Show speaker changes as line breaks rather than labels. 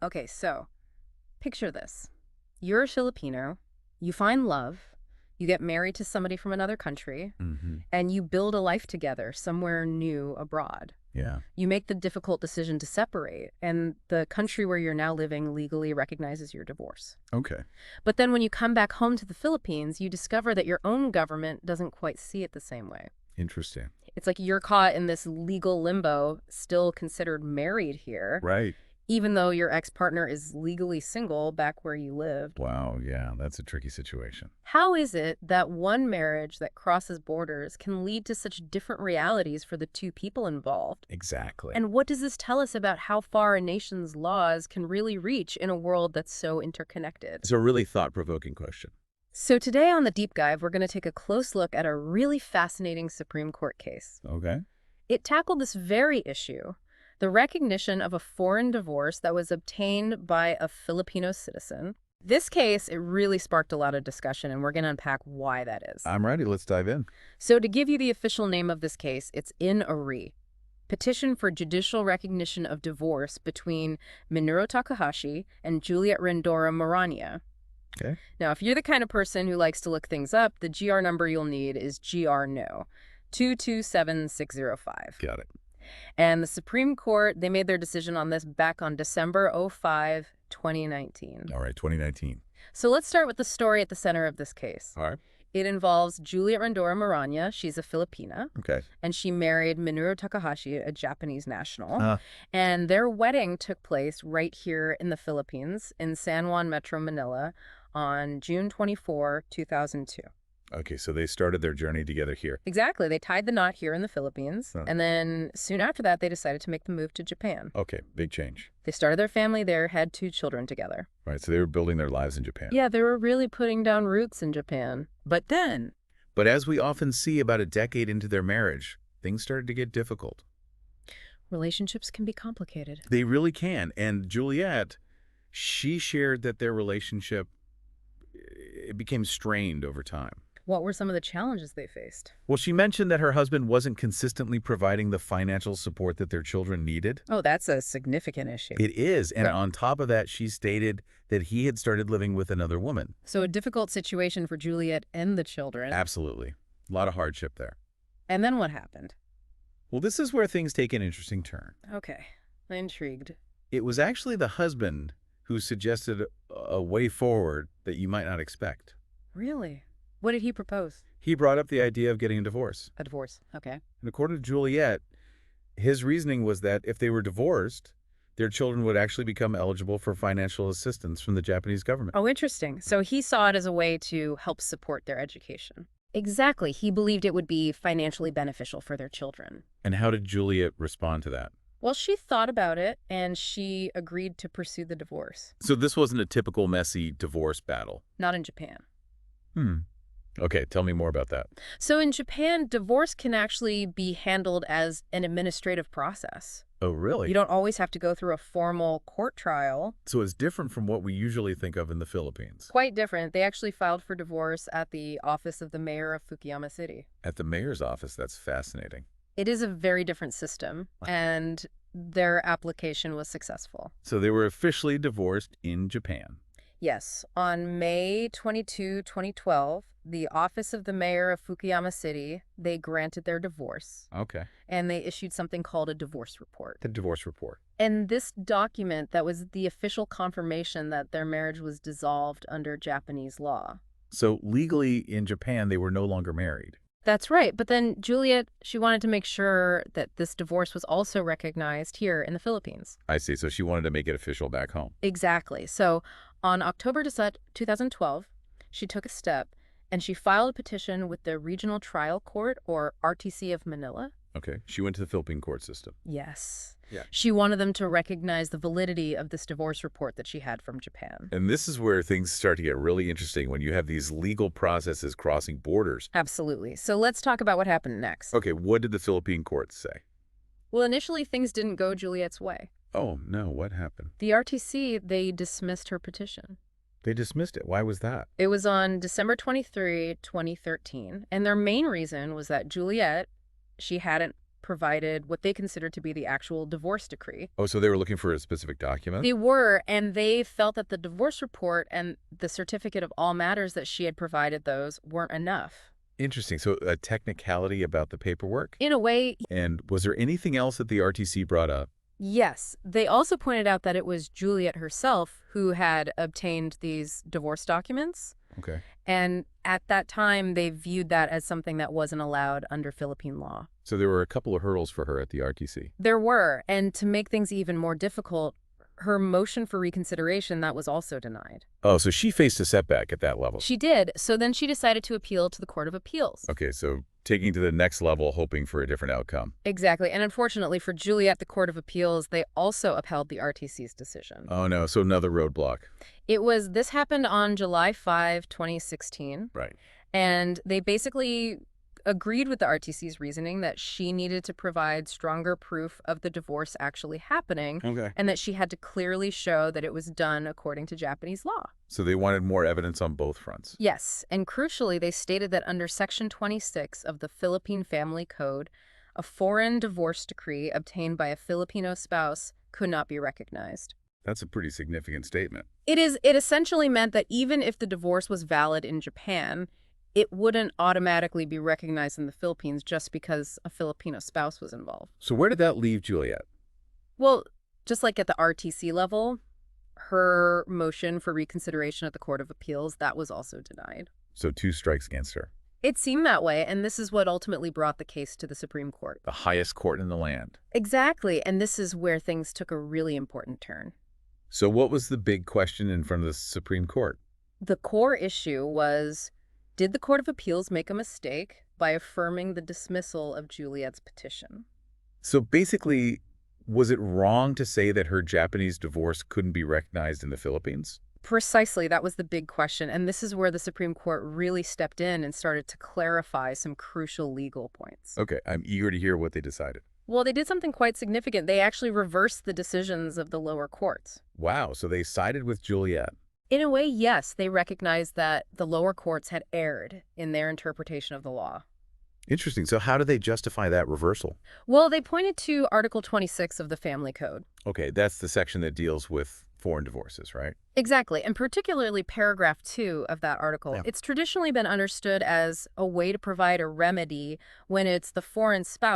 Okay, so picture this. You're a Filipino, you find love, you get married to somebody from another country,
Mm-hmm.
and you build a life together somewhere new abroad.
Yeah.
You make the difficult decision to separate, and the country where you're now living legally recognizes your divorce.
Okay.
But then when you come back home to the Philippines, you discover that your own government doesn't quite see it the same way.
Interesting.
It's like you're caught in this legal limbo, still considered married here,
Right.
even though your ex-partner is legally single back where you lived.
Wow. Yeah, that's a tricky situation.
How is it that one marriage that crosses borders can lead to such different realities for the two people involved?
Exactly.
And what does this tell us about how far a nation's laws can really reach in a world that's so interconnected?
It's a really thought-provoking question.
So today on the Deep Dive, we're going to take a close look at a really fascinating Supreme Court case.
Okay.
It tackled this very issue, the recognition of a foreign divorce that was obtained by a Filipino citizen. This case, it really sparked a lot of discussion, and we're going to unpack why that is.
I'm ready. Let's dive in.
So to give you the official name of this case, it's in Ari, Petition for Judicial Recognition of Divorce between Minuro Takahashi and Juliet Moraña.
Okay.
Now, if you're the kind of person who likes to look things up, the GR number you'll need is GR No 227605.
Got it.
And the Supreme Court, they made their decision on this back on December 5, 2019.
All right, 2019.
So let's start with the story at the center of this case.
All right.
It involves Juliet Moraña. She's a Filipina,
Okay.
and she married Minuro Takahashi, a Japanese national. And their wedding took place right here in the Philippines, in San Juan Metro, Manila, on June 24, 2002.
Okay, so they started their journey together here.
Exactly. They tied the knot here in the Philippines,
Huh.
and then soon after that, they decided to make the move to Japan.
Okay, big change.
They started their family there, had 2 children together.
Right, so they were building their lives in Japan.
Yeah, they were really putting down roots in Japan. But then,
But as we often see about a decade into their marriage, things started to get difficult.
relationships can be complicated.
They really can. And Juliet, she shared that their relationship, it became strained over time.
What were some of the challenges they faced?
Well, she mentioned that her husband wasn't consistently providing the financial support that their children needed.
Oh, that's a significant issue.
It is. And
Right.
on top of that, she stated that he had started living with another woman.
So a difficult situation for Juliet and the children.
Absolutely. A lot of hardship there.
And then what happened?
Well, this is where things take an interesting turn.
Okay, I'm intrigued.
It was actually the husband who suggested a way forward that you might not expect.
Really? What did he propose?
He brought up the idea of getting a divorce.
A divorce. Okay.
And according to Juliet, his reasoning was that if they were divorced, their children would actually become eligible for financial assistance from the Japanese government.
Oh, interesting. So he saw it as a way to help support their education. Exactly. He believed it would be financially beneficial for their children.
And how did Juliet respond to that?
Well, she thought about it, and she agreed to pursue the divorce.
So this wasn't a typical messy divorce battle.
Not in Japan.
Okay, tell me more about that.
So in Japan, divorce can actually be handled as an administrative process.
Oh, really?
You don't always have to go through a formal court trial.
So it's different from what we usually think of in the Philippines.
Quite different. They actually filed for divorce at the office of the mayor of Fukuyama City.
At the mayor's office, that's fascinating.
It is a very different system, and their application was successful.
So they were officially divorced in Japan.
Yes, on May 22, 2012, the office of the mayor of Fukuyama City, they granted their divorce,
Okay.
and they issued something called a divorce report.
The divorce report.
And this document, that was the official confirmation that their marriage was dissolved under Japanese law.
So legally in Japan, they were no longer married.
That's right. But then Juliet, she wanted to make sure that this divorce was also recognized here in the Philippines.
I see. So she wanted to make it official back home.
Exactly. So on October 2012, she took a step and she filed a petition with the Regional Trial Court, or RTC of Manila.
Okay. She went to the Philippine court system.
Yes.
Yeah.
She wanted them to recognize the validity of this divorce report that she had from Japan.
And this is where things start to get really interesting when you have these legal processes crossing borders.
Absolutely. So let's talk about what happened next.
Okay, what did the Philippine courts say?
Well, initially things didn't go Juliet's way.
Oh, no, what happened?
The RTC, they dismissed her petition.
They dismissed it. Why was that?
It was on December 23, 2013, and their main reason was that Juliet, she hadn't provided what they considered to be the actual divorce decree.
Oh, so they were looking for a specific document?
They were, and they felt that the divorce report and the certificate of all matters that she had provided those weren't enough.
Interesting. So a technicality about the paperwork?
In a way,
And was there anything else that the RTC brought up?
yes. They also pointed out that it was Juliet herself who had obtained these divorce documents.
Okay.
And at that time, they viewed that as something that wasn't allowed under Philippine law.
So there were a couple of hurdles for her at the RTC.
There were, and to make things even more difficult, her motion for reconsideration, that was also denied.
Oh, so she faced a setback at that level.
She did, so then she decided to appeal to the Court of Appeals.
Okay, so taking to the next level, hoping for a different outcome.
Exactly, and unfortunately for Juliet, the Court of Appeals, they also upheld the RTC's decision.
Oh no, so another roadblock.
This happened on July 5, 2016.
Right.
And they basically agreed with the RTC's reasoning that she needed to provide stronger proof of the divorce actually happening,
Okay.
and that she had to clearly show that it was done according to Japanese law.
So they wanted more evidence on both fronts.
Yes, and crucially, they stated that under Section 26 of the Philippine Family Code, a foreign divorce decree obtained by a Filipino spouse could not be recognized.
That's a pretty significant statement.
It essentially meant that even if the divorce was valid in Japan, it wouldn't automatically be recognized in the Philippines just because a Filipino spouse was involved.
So where did that leave Juliet?
Well, just like at the RTC level, her motion for reconsideration at the Court of Appeals, that was also denied.
So 2 strikes against her.
It seemed that way, and this is what ultimately brought the case to the Supreme Court.
The highest court in the land.
Exactly, and this is where things took a really important turn.
So what was the big question in front of the Supreme Court?
The core issue was, did the Court of Appeals make a mistake by affirming the dismissal of Juliet's petition?
So basically, was it wrong to say that her Japanese divorce couldn't be recognized in the Philippines?
Precisely, that was the big question, and this is where the Supreme Court really stepped in and started to clarify some crucial legal points.
Okay, I'm eager to hear what they decided.
Well, they did something quite significant. They actually reversed the decisions of the lower courts.
Wow, so they sided with Juliet.
In a way, yes, they recognized that the lower courts had erred in their interpretation of the law.
Interesting. So how do they justify that reversal?
Well, they pointed to Article 26 of the Family Code.
Okay, that's the section that deals with foreign divorces, right?
Exactly, and particularly paragraph 2 of that article.
Yeah.
It's traditionally been understood as a way to provide a remedy when it's the foreign spouse